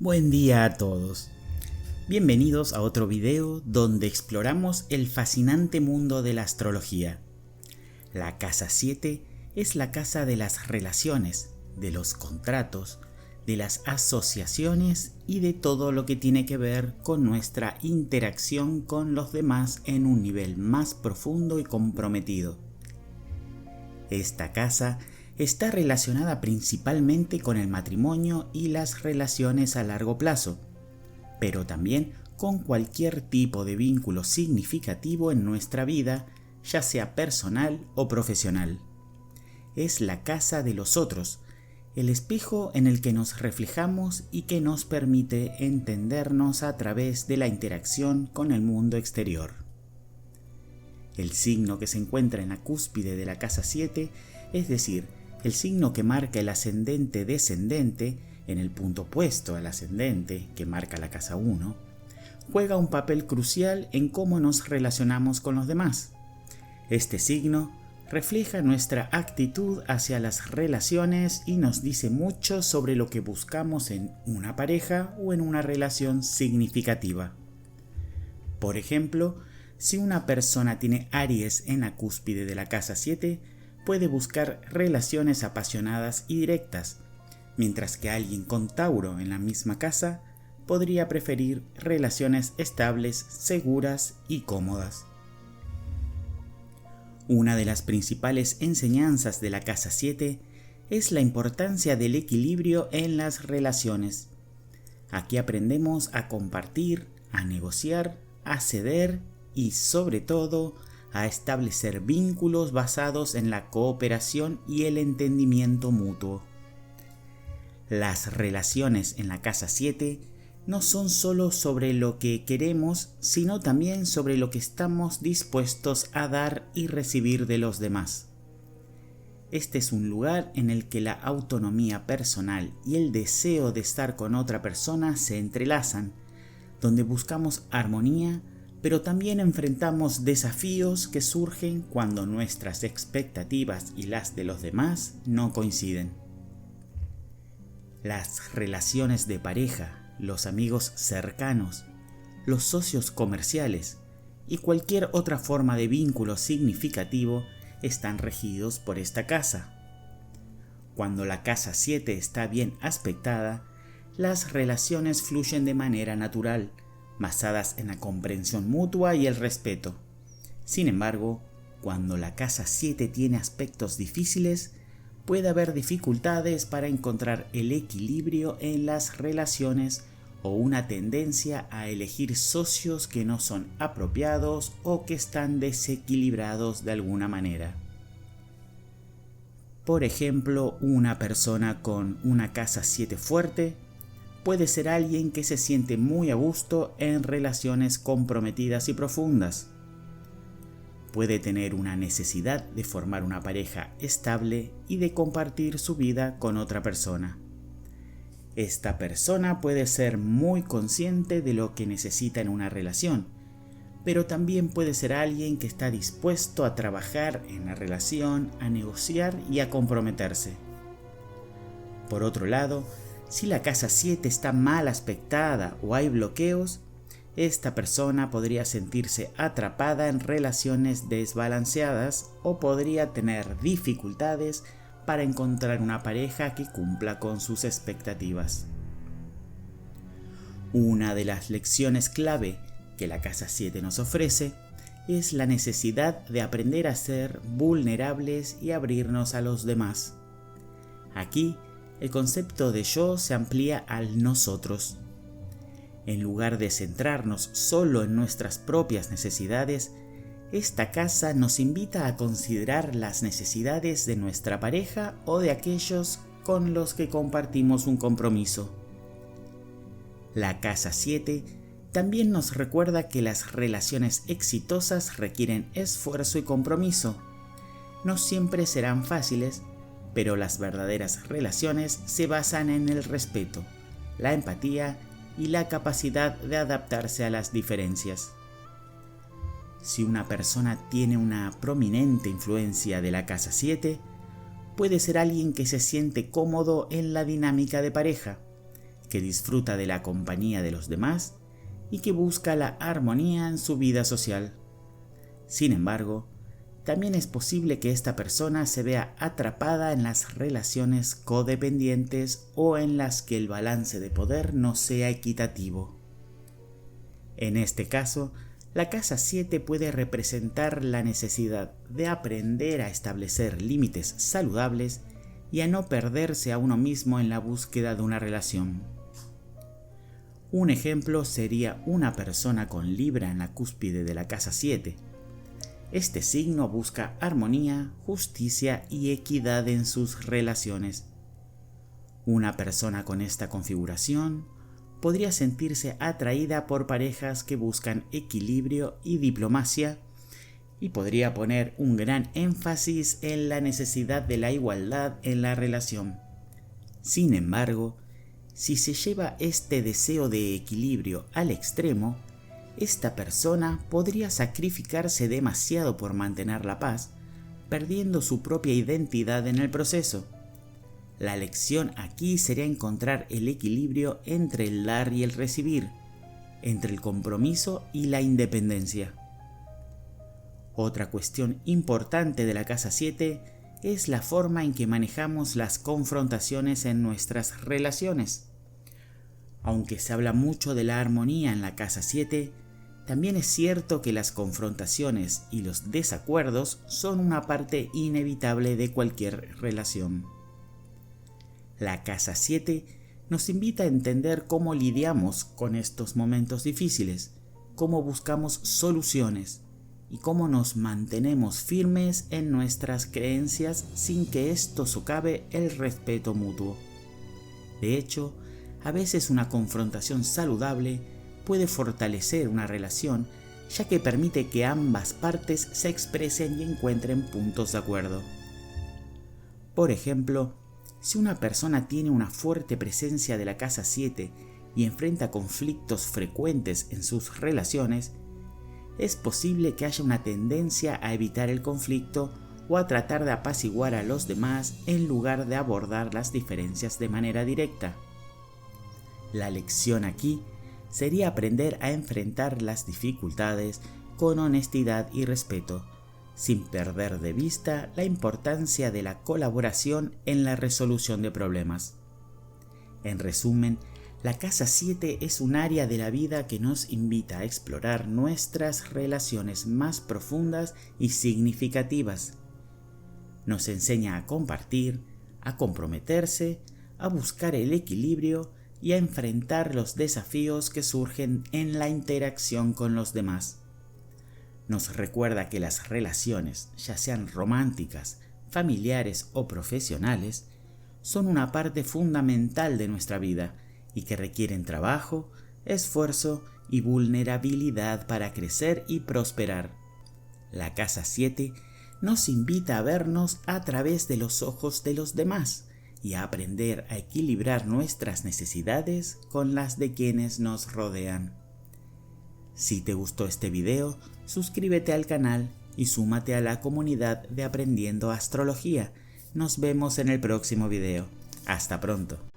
Buen día a todos. Bienvenidos a otro video donde exploramos el fascinante mundo de la astrología. La casa 7 es la casa de las relaciones, de los contratos, de las asociaciones y de todo lo que tiene que ver con nuestra interacción con los demás en un nivel más profundo y comprometido. Esta casa está relacionada principalmente con el matrimonio y las relaciones a largo plazo, pero también con cualquier tipo de vínculo significativo en nuestra vida, ya sea personal o profesional. Es la casa de los otros, el espejo en el que nos reflejamos y que nos permite entendernos a través de la interacción con el mundo exterior. El signo que se encuentra en la cúspide de la casa 7, es decir, el signo que marca el ascendente-descendente, en el punto opuesto al ascendente, que marca la casa 1, juega un papel crucial en cómo nos relacionamos con los demás. Este signo refleja nuestra actitud hacia las relaciones y nos dice mucho sobre lo que buscamos en una pareja o en una relación significativa. Por ejemplo, si una persona tiene Aries en la cúspide de la casa 7, puede buscar relaciones apasionadas y directas, mientras que alguien con Tauro en la misma casa podría preferir relaciones estables, seguras y cómodas. Una de las principales enseñanzas de la casa 7 es la importancia del equilibrio en las relaciones. Aquí aprendemos a compartir, a negociar, a ceder y, sobre todo, a establecer vínculos basados en la cooperación y el entendimiento mutuo. Las relaciones en la casa 7 no son solo sobre lo que queremos, sino también sobre lo que estamos dispuestos a dar y recibir de los demás. Este es un lugar en el que la autonomía personal y el deseo de estar con otra persona se entrelazan, donde buscamos armonía, pero también enfrentamos desafíos que surgen cuando nuestras expectativas y las de los demás no coinciden. Las relaciones de pareja, los amigos cercanos, los socios comerciales y cualquier otra forma de vínculo significativo están regidos por esta casa. Cuando la casa 7 está bien aspectada, las relaciones fluyen de manera natural, basadas en la comprensión mutua y el respeto. Sin embargo, cuando la casa 7 tiene aspectos difíciles, puede haber dificultades para encontrar el equilibrio en las relaciones o una tendencia a elegir socios que no son apropiados o que están desequilibrados de alguna manera. Por ejemplo, una persona con una casa 7 fuerte puede ser alguien que se siente muy a gusto en relaciones comprometidas y profundas. Puede tener una necesidad de formar una pareja estable y de compartir su vida con otra persona. Esta persona puede ser muy consciente de lo que necesita en una relación, pero también puede ser alguien que está dispuesto a trabajar en la relación, a negociar y a comprometerse. Por otro lado, si la casa 7 está mal aspectada o hay bloqueos, esta persona podría sentirse atrapada en relaciones desbalanceadas o podría tener dificultades para encontrar una pareja que cumpla con sus expectativas. Una de las lecciones clave que la casa 7 nos ofrece es la necesidad de aprender a ser vulnerables y abrirnos a los demás. Aquí, el concepto de yo se amplía al nosotros. En lugar de centrarnos solo en nuestras propias necesidades, esta casa nos invita a considerar las necesidades de nuestra pareja o de aquellos con los que compartimos un compromiso. La casa 7 también nos recuerda que las relaciones exitosas requieren esfuerzo y compromiso. No siempre serán fáciles, pero las verdaderas relaciones se basan en el respeto, la empatía y la capacidad de adaptarse a las diferencias. Si una persona tiene una prominente influencia de la casa 7, puede ser alguien que se siente cómodo en la dinámica de pareja, que disfruta de la compañía de los demás y que busca la armonía en su vida social. Sin embargo, también es posible que esta persona se vea atrapada en las relaciones codependientes o en las que el balance de poder no sea equitativo. En este caso, la casa 7 puede representar la necesidad de aprender a establecer límites saludables y a no perderse a uno mismo en la búsqueda de una relación. Un ejemplo sería una persona con Libra en la cúspide de la casa 7. Este signo busca armonía, justicia y equidad en sus relaciones. Una persona con esta configuración podría sentirse atraída por parejas que buscan equilibrio y diplomacia y podría poner un gran énfasis en la necesidad de la igualdad en la relación. Sin embargo, si se lleva este deseo de equilibrio al extremo, esta persona podría sacrificarse demasiado por mantener la paz, perdiendo su propia identidad en el proceso. La lección aquí sería encontrar el equilibrio entre el dar y el recibir, entre el compromiso y la independencia. Otra cuestión importante de la casa 7 es la forma en que manejamos las confrontaciones en nuestras relaciones. Aunque se habla mucho de la armonía en la casa 7, también es cierto que las confrontaciones y los desacuerdos son una parte inevitable de cualquier relación. La casa 7 nos invita a entender cómo lidiamos con estos momentos difíciles, cómo buscamos soluciones y cómo nos mantenemos firmes en nuestras creencias sin que esto socave el respeto mutuo. De hecho, a veces una confrontación saludable puede fortalecer una relación, ya que permite que ambas partes se expresen y encuentren puntos de acuerdo. Por ejemplo, si una persona tiene una fuerte presencia de la casa 7 y enfrenta conflictos frecuentes en sus relaciones, es posible que haya una tendencia a evitar el conflicto o a tratar de apaciguar a los demás en lugar de abordar las diferencias de manera directa. La lección aquí sería aprender a enfrentar las dificultades con honestidad y respeto, sin perder de vista la importancia de la colaboración en la resolución de problemas. En resumen, la casa 7 es un área de la vida que nos invita a explorar nuestras relaciones más profundas y significativas. Nos enseña a compartir, a comprometerse, a buscar el equilibrio y a enfrentar los desafíos que surgen en la interacción con los demás. Nos recuerda que las relaciones, ya sean románticas, familiares o profesionales, son una parte fundamental de nuestra vida y que requieren trabajo, esfuerzo y vulnerabilidad para crecer y prosperar. La casa 7 nos invita a vernos a través de los ojos de los demás y a aprender a equilibrar nuestras necesidades con las de quienes nos rodean. Si te gustó este video, suscríbete al canal y súmate a la comunidad de Aprendiendo Astrología. Nos vemos en el próximo video. Hasta pronto.